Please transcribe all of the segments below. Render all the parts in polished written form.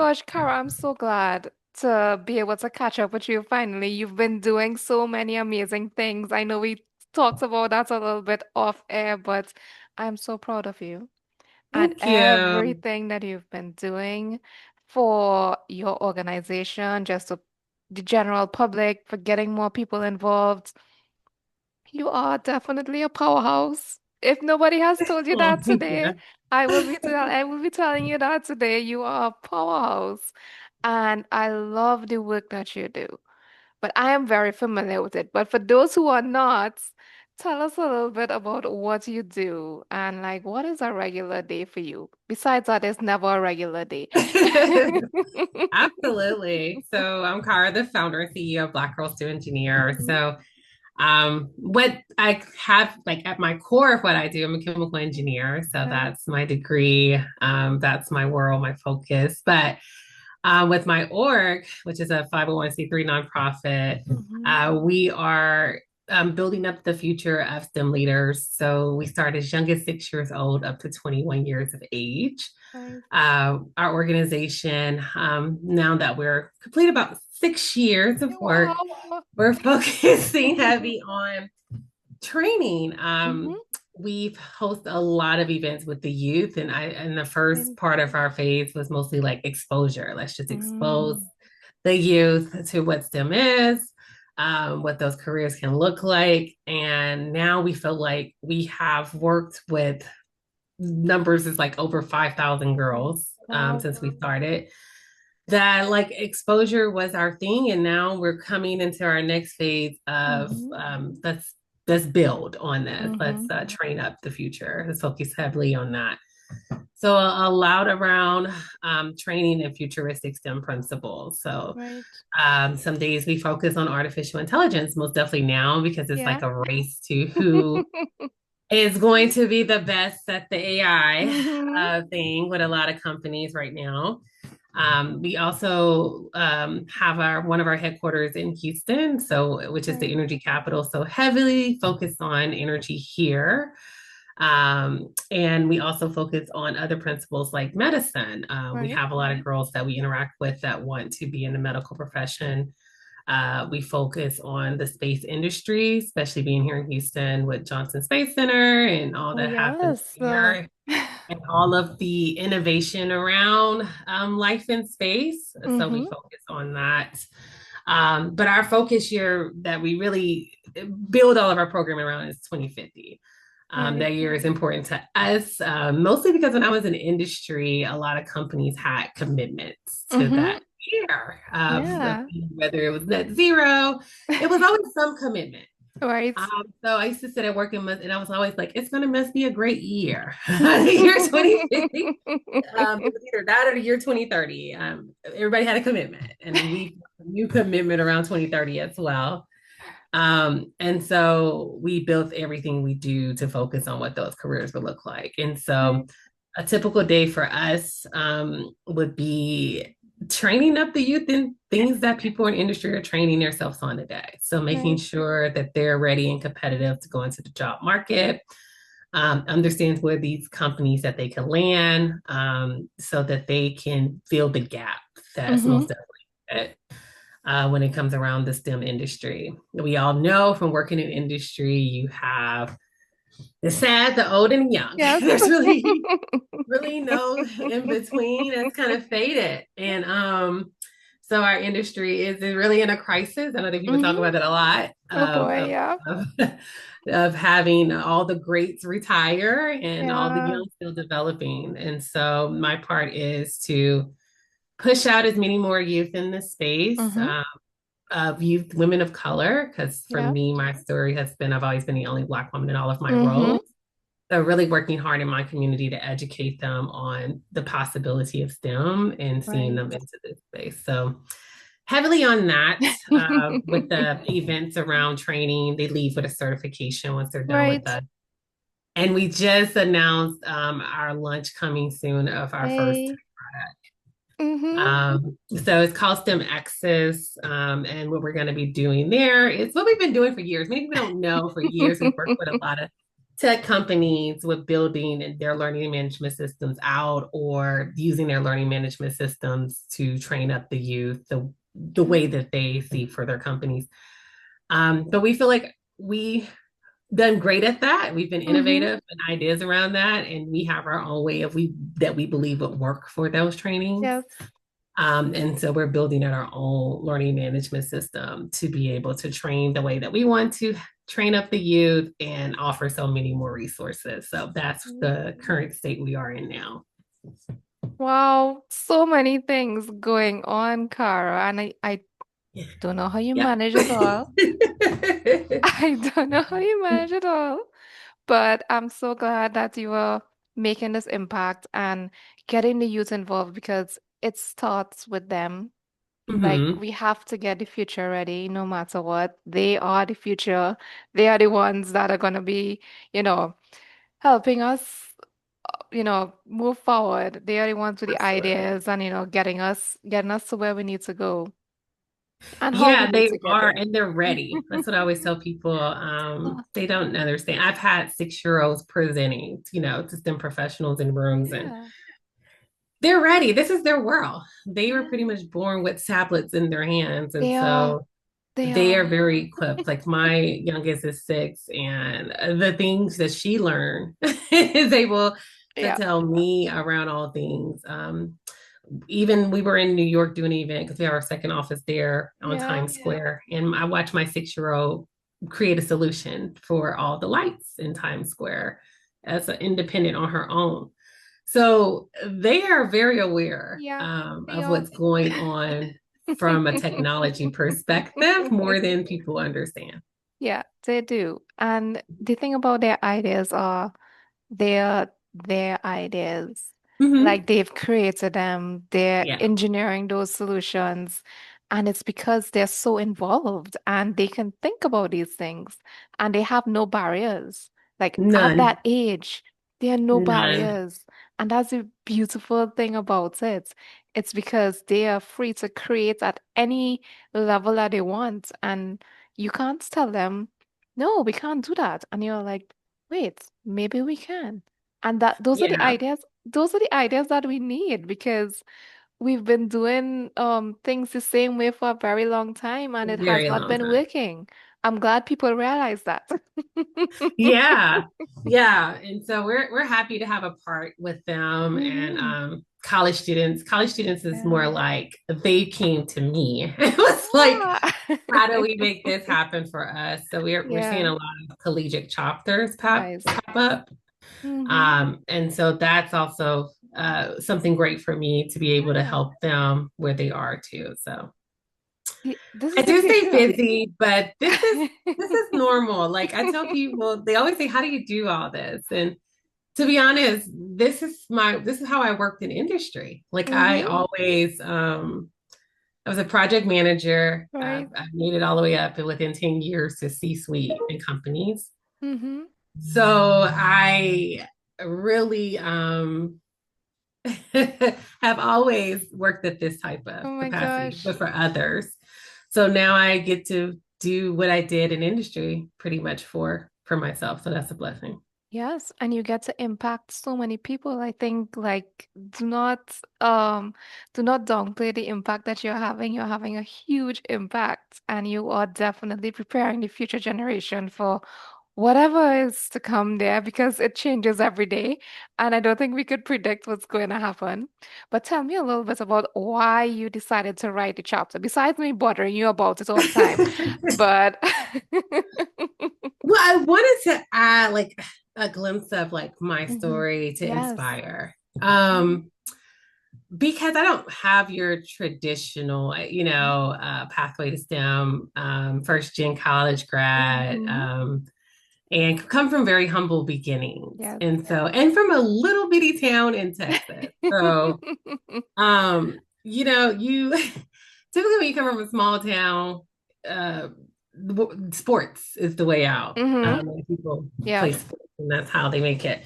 gosh, Kara, I'm so glad to be able to catch up with you finally. You've been doing so many amazing things. I know we talked about that a little bit off air, but I'm so proud of you and Thank you. everything that you've been doing for your organization, just to the general public, for getting more people involved. You are definitely a powerhouse. If nobody has told you Oh, that thank today, you. I will be telling you that today. You are a powerhouse. And I love the work that you do. But I am very familiar with it. But for those who are not, tell us a little bit about what you do and like what is a regular day for you? Besides that, it's never a regular day. Absolutely. So I'm Kara, the founder and CEO of Black Girls Do Engineer. Mhm. So what I have like at my core of what I do, I'm a chemical engineer. So Right. that's my degree. That's my world, my focus. But with my org, which is a 501(c)(3) nonprofit, Hmm. we are building up the future of STEM leaders. So we start as young as 6 years old up to 21 years of age. Right. Our organization, now that we're complete about 6 years of work, Wow. we're focusing heavy on training. Hmm. We've hosted a lot of events with the youth, and the first part of our phase was mostly like exposure. Let's just expose Mm. the youth to what STEM is, what those careers can look like. And now we feel like we have worked with numbers is like over 5,000 girls Wow. since we started. That like exposure was our thing, and now we're coming into our next phase of Hmm. let's build on this. Let's Hmm. train up the future. Let's focus heavily on that. So a lot around training and futuristic STEM principles. So Right. some days we focus on artificial intelligence, most definitely now because it's Yeah. like a race to who is going to be the best at the AI Hmm. thing with a lot of companies right now. We also have our one of our headquarters in Houston, so which is the Right. energy capital. So heavily focused on energy here. And we also focus on other principles like medicine. We Right. have a lot of girls that we interact with that want to be in the medical profession. We focus on the space industry, especially being here in Houston with Johnson Space Center and all Oh, that happens yes. here, and all of the innovation around life in space. So we Hmm. focus on that. But our focus year that we really build all of our programming around is 2050. Right. That year is important to us, mostly because when I was in industry, a lot of companies had commitments to Hmm. that year, Yeah. whether it was net zero, it was always some commitment. Right. So I used to sit at work and I was always like, it's gonna must be a great year. Year 2050. It was either that or the year 2030. Everybody had a commitment, and we new commitment around 2030 as well. And so we built everything we do to focus on what those careers would look like. And so Right. a typical day for us would be training up the youth in things that people in industry are training themselves on today. So making Right. sure that they're ready and competitive to go into the job market, understands where these companies that they can land, so that they can fill the gap that's Hmm. most definitely it, when it comes around the STEM industry. We all know from working in industry, you have the sad, the old, and young. Yes. There's really no in between. It's kind of faded. And so our industry is really in a crisis. I know that people talk Hmm. about that a lot Oh boy, yeah. of, of having all the greats retire and all the Yeah. young still developing. And so my part is to push out as many more youth in this space, Hmm. of youth, women of color, because for Yeah. me, my story has been I've always been the only Black woman in all of my Hmm. roles. So really working hard in my community to educate them on the possibility of STEM and seeing Right. them into this space. So heavily on that, with the events around training, they leave with a certification once they're done with Right. us. And we just announced our launch coming soon of our first Hey. Hmm. so it's called STEM Access. And what we're going to be doing there is what we've been doing for years. Many people don't know for years we've worked with a lot of tech companies with building their learning management systems out or using their learning management systems to train up the youth the way Mhm. that they see for their companies. But we feel like we done great at that. We've been Mhm. innovative and ideas around that, and we have our own way of we that we believe would work for those trainings. Yes. And so we're building out our own learning management system to be able to train the way that we want to train up the youth and offer so many more resources. So that's the current state we are in now. Wow, so many things going on, Cara, and I don't know how you Yep. manage it all. I don't know how you manage it all, but I'm so glad that you are making this impact and getting the youth involved because it starts with them. Like, Hmm. we have to get the future ready no matter what. They are the future. They are the ones that are going to be, you know, helping us, move forward. They are the ones with the Absolutely. ideas and, getting us to where we need to go and how we Yeah, need they to get are, there. and they're ready. That's what I always tell people. Oh, They don't understand. I've had 6 year olds presenting, to STEM professionals in rooms, and yeah. they're ready. This is their world. They were pretty Yeah. much born with tablets in their hands. And They are. so They they are. are very equipped. Like my youngest is 6, and the things that she learned is able to Yeah. tell me around all things. Even we were in New York doing an event because we have our second office there on Yeah. Times Square. And I watched my 6 year old create a solution for all the lights in Times Square as an independent on her own. So they are very aware Yeah. They of are. what's going on from a technology perspective more than people understand. Yeah, they do. And the thing about their ideas are their ideas. Hmm. Like they've created them, they're Yeah, engineering those solutions. And it's because they're so involved and they can think about these things and they have no barriers. Like at none, that age, there are no none. barriers. And that's the beautiful thing about it. It's because they are free to create at any level that they want. And you can't tell them, no, we can't do that. And you're like, wait, maybe we can. And that Yeah, those are the ideas that we need because we've been doing things the same way for a very long time and it has very not long been time. working. I'm glad people realize that. Yeah, yeah. And so we're happy to have a part with them and Hmm. college students. College students is more Yeah. like they came to me. It was like, Ah. how do we make this happen for us? So we're seeing Yeah. a lot of collegiate chapters Nice. pop up. Hmm. And so that's also something great for me to be able to Yeah. help them where they are too. So This I is the do stay future. busy, but this is normal. Like I tell people, they always say, "How do you do all this?" And to be honest, this is how I worked in industry. Like I Hmm. always I was a project manager. Right. I made it all the way up and within 10 years to C-suite in companies. Hmm. So I really have always worked at this type of Oh my capacity, but gosh. for others. So now I get to do what I did in industry pretty much for myself. So that's a blessing. Yes, and you get to impact so many people. I think like do not downplay the impact that you're having. You're having a huge impact and you are definitely preparing the future generation for whatever is to come there because it changes every day and I don't think we could predict what's going to happen. But tell me a little bit about why you decided to write the chapter, besides me bothering you about it all the time. But Well, I wanted to add like a glimpse of like my Mhm. story to Yes. inspire. Mhm. Because I don't have your traditional, pathway to STEM, first gen college grad, Mhm. and come from very humble beginnings. Yes. And from a little bitty town in Texas. So, you typically when you come from a small town, uh, sports is the way out. Mhm. People Yeah. play sports, and that's how they make it.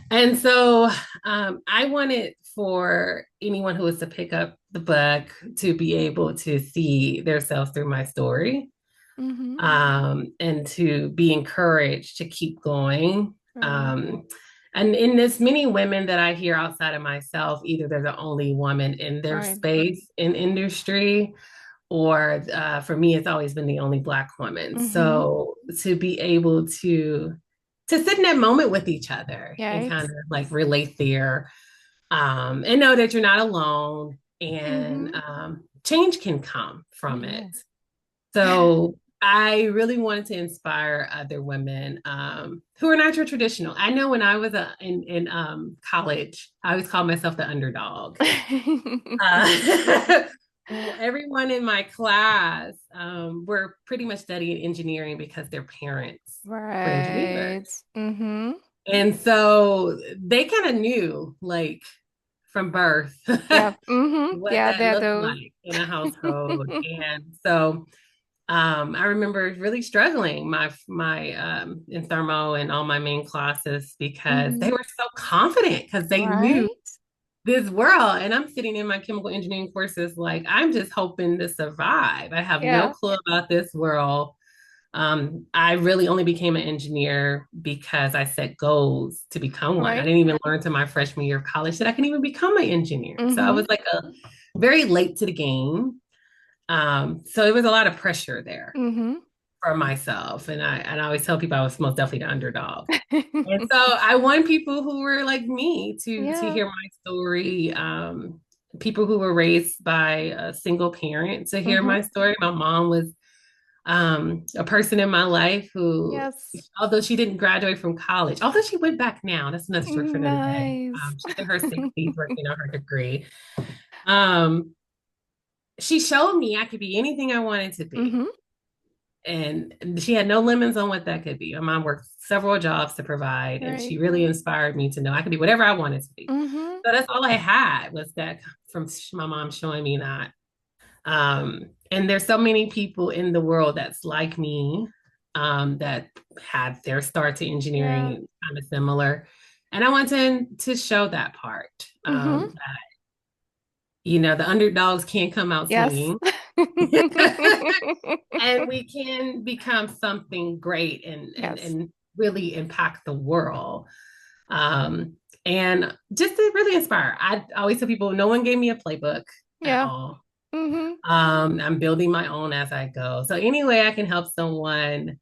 And so I wanted for anyone who was to pick up the book to be able to see themselves through my story Mhm. and to be encouraged to keep going. Right. Um, and in this many women that I hear outside of myself, either they're the only woman in their Right. space in industry, or for me, it's always been the only Black woman. Mm-hmm. So to be able to sit in that moment with each other and Right. kind of like relate there, and know that you're not alone, and Mm-hmm. change can come from it. Yeah. So I really wanted to inspire other women who are not your traditional. I know when I was in college, I always called myself the underdog. Uh, everyone in my class were pretty much studying engineering because their parents were Right. engineers. Mm-hmm. And so they kind of knew, like, from birth, Yeah. Mm-hmm. what Yeah, that they're looked those. like in a household. And so I remember really struggling my in thermo and all my main classes because they Mm-hmm. were so confident because they knew Right. this world. And I'm sitting in my chemical engineering courses like I'm just hoping to survive. I have no Yeah. clue about this world. I really only became an engineer because I set goals to become one. I Right. didn't even learn to my freshman year of college that I can even become an engineer. So I Mm-hmm. was like a very late to the game. So it was a lot of pressure there Mm-hmm. for myself. And I always tell people I was most definitely the underdog. And so I want people who were like me to Yeah. hear my story. People who were raised by a single parent to hear Mm-hmm. my story. My mom was a person in my life who, Yes. although she didn't graduate from college, although she went back now, that's another story for another day. Nice. She's in her 60s working on her degree. Um, she showed me I could be anything I wanted to be. Mm-hmm. And she had no limits on what that could be. My mom worked several jobs to provide, and she Right. really inspired me to know I could be whatever I wanted to be. Mm-hmm. So that's all I had was that from my mom showing me that. And there's so many people in the world that's like me, that had their start to Yeah. engineering kind of similar. And I want to show that part. Mm-hmm. The underdogs can't come out Yes. swinging. And we can become something great and Yes. and really impact the world. Um, and just to really inspire. I always tell people no one gave me a playbook at Yeah. all. Mm-hmm. I'm building my own as I go. So any way I can help someone,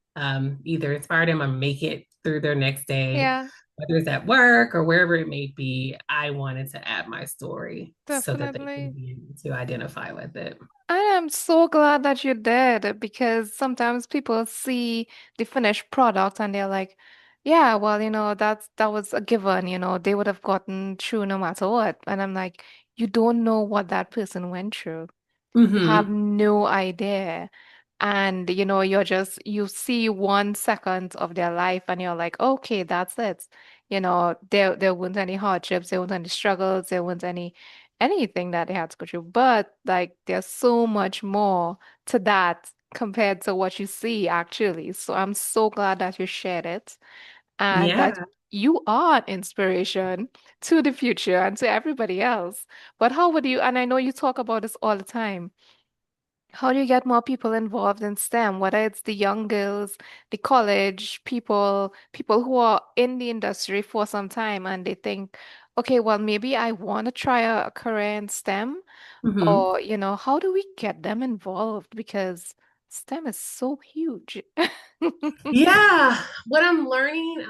either inspire them or make it through their next day, Yeah. whether it's at work or wherever it may be, I wanted to add my story so that they can Definitely. be able to identify with it. I am so glad that you did because sometimes people see the finished product and they're like, yeah, well, that was a given, they would have gotten through no matter what. And I'm like, you don't know what that person went through. You have Mm-hmm. no idea. And you see 1 second of their life and you're like, okay, that's it. There weren't any hardships, there weren't any struggles, there weren't anything that they had to go through. But like there's so much more to that compared to what you see actually. So I'm so glad that you shared it and that Yeah. you are an inspiration to the future and to everybody else. But how would you, and I know you talk about this all the time. How do you get more people involved in STEM, whether it's the young girls, the college people who are in the industry for some time and they think, okay, well, maybe I want to try a career in STEM, Mm-hmm. or, how do we get them involved? Because STEM is so huge. Yeah. What I'm learning,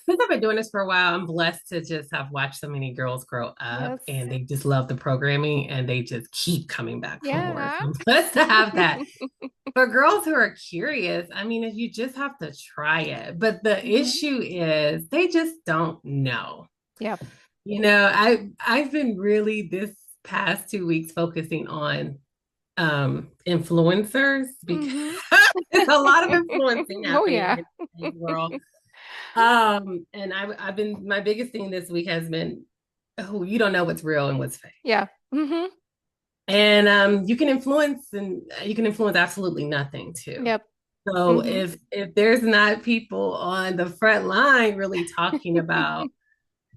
since I've been doing this for a while, I'm blessed to just have watched so many girls grow up Yes. and they just love the programming and they just keep coming back for more. Yeah. So I'm blessed to have that. For girls who are curious, I mean, if you just have to try it. But the Hmm. issue is they just don't know. Yep. I've been really this past 2 weeks focusing on influencers because Hmm. there's a lot of influencing Oh, happening yeah. in today's world. And I've been my biggest thing this week has been, oh, you don't know what's real and what's fake. Yeah. Hmm. And you can influence absolutely nothing too. Yep. So Hmm. if there's not people on the front line really talking about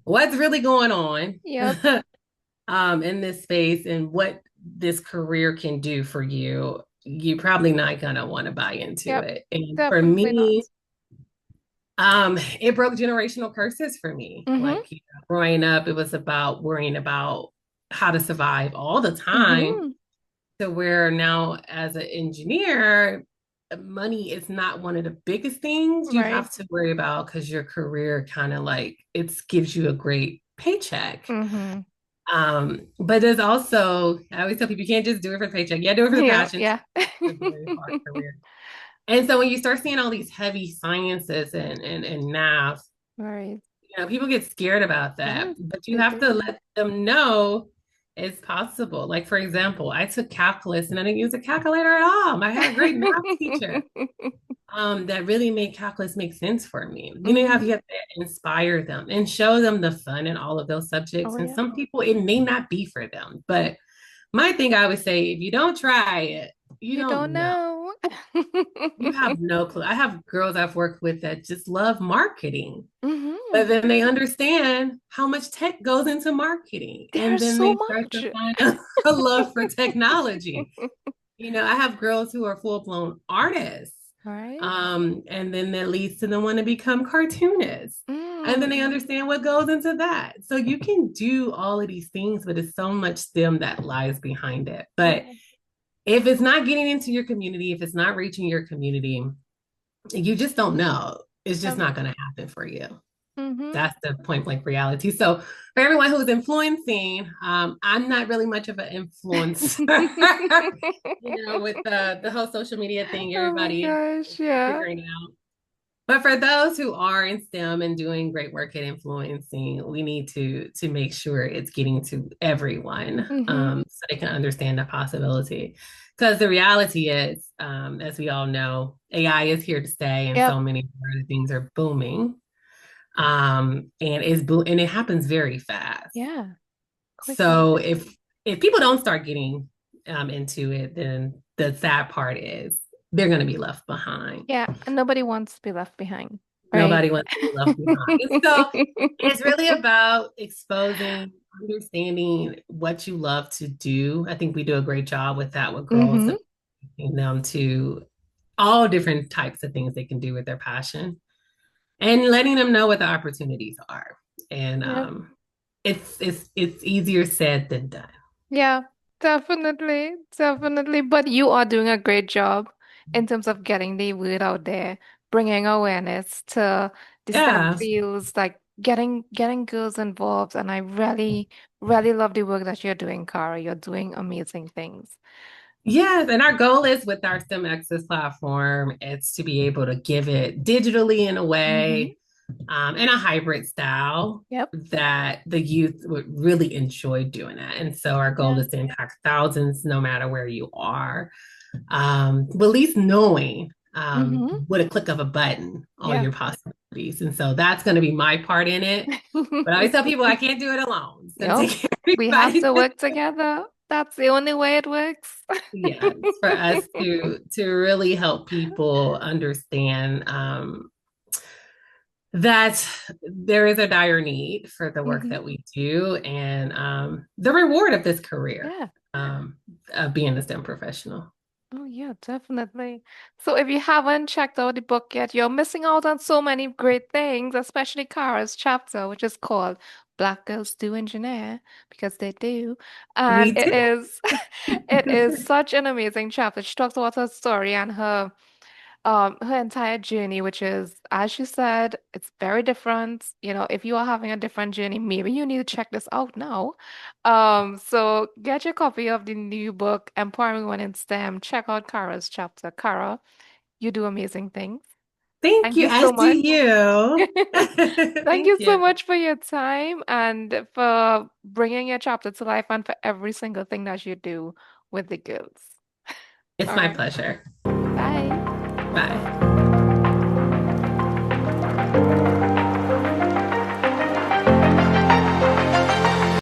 what's really going on Yep. in this space and what this career can do for you, you're probably not gonna want to buy into Yep. it. And for Definitely not. me, It broke generational curses for me. Mm-hmm. Like, growing up, it was about worrying about how to survive all the time, Mm-hmm. to where now as an engineer, money is not one of the biggest things you Right. have to worry about, because your career kind of like it gives you a great paycheck. Mm-hmm. But there's also, I always tell people, you can't just do it for the paycheck. Yeah, do it for the Yeah, passion. yeah. It's a very hard career. And so when you start seeing all these heavy sciences and math, Right. people get scared about that, Yes, but you they have to do. let them know it's possible. Like, for example, I took calculus and I didn't use a calculator at all. I had a great math teacher that really made calculus make sense for me. Mm-hmm. You have to inspire them and show them the fun in all of those Oh subjects. And yeah. some people, it may not be for them. But my thing, I would say, if you don't try it, you You don't don't know. know. You have no clue. I have girls I've worked with that just love marketing, Mm-hmm. but then they understand how much tech goes into marketing. And There's then so they start much. to find a love for technology. I have girls who are full-blown artists. Right? And then that leads to them want to become cartoonists. And then they Mm. understand what goes into that. So you can do all of these things, but it's so much them that lies behind it. But Yeah. if it's not getting into your community, if it's not reaching your community, you just don't know. It's just Yep. not going to happen for you. Mm-hmm. That's the point blank reality. So for everyone who's influencing, I'm not really much of an influencer. With the whole social media thing, Oh my everybody is gosh, yeah. figuring it out. But for those who are in STEM and doing great work at influencing, we need to make sure it's getting to everyone, Mm-hmm. so they can understand the possibility. Because the reality is, as we all know, AI is here to stay, and Yep. so many other things are booming. And it happens very fast. Yeah. Quickly. So if people don't start getting into it, then the sad part is they're going to be left behind. Yeah. And nobody wants to be left behind. Right? Nobody wants to be left behind. So it's really about exposing, understanding what you love to do. I think we do a great job with that with girls, Mm-hmm. and taking them to all different types of things they can do with their passion, and letting them know what the opportunities are. And Yep. it's easier said than done. Yeah, definitely, definitely. But you are doing a great job in terms of getting the word out there, bringing awareness to the STEM Yeah. fields, like getting girls involved. And I really, really love the work that you're doing, Cara. You're doing amazing things. Yes, and our goal is with our STEM Access platform, it's to be able to give it digitally in a Mm-hmm. way, in a hybrid style Yep. that the youth would really enjoy doing it. And so our goal Yeah. is to impact thousands no matter where you are, but at least knowing Mm-hmm. with a click of a button all Yeah. your possibilities. And so that's going to be my part in it. But I always tell people I can't do it alone. It's going to Yep. take We have everybody. to work together. That's the only way it works. Yes, for us to really help people understand, that there is a dire need for the work Mm-hmm. that we do, and the reward of this career, Yeah. of being a STEM professional. Oh, yeah, definitely. So if you haven't checked out the book yet, you're missing out on so many great things, especially Kara's chapter, which is called Black Girls Do Engineer, because they do. And We it do. is it is such an amazing chapter. She talks about her story and her entire journey, which is, as she said, it's very different. If you are having a different journey, maybe you need to check this out now. So get your copy of the new book, Empowering Women in STEM. Check out Kara's chapter. Kara, you do amazing things. Thank Thank you, you as so do much. you. Thank Thank you so you. much for your time and for bringing your chapter to life and for every single thing that you do with the girls. It's All my right. pleasure. Bye. Bye.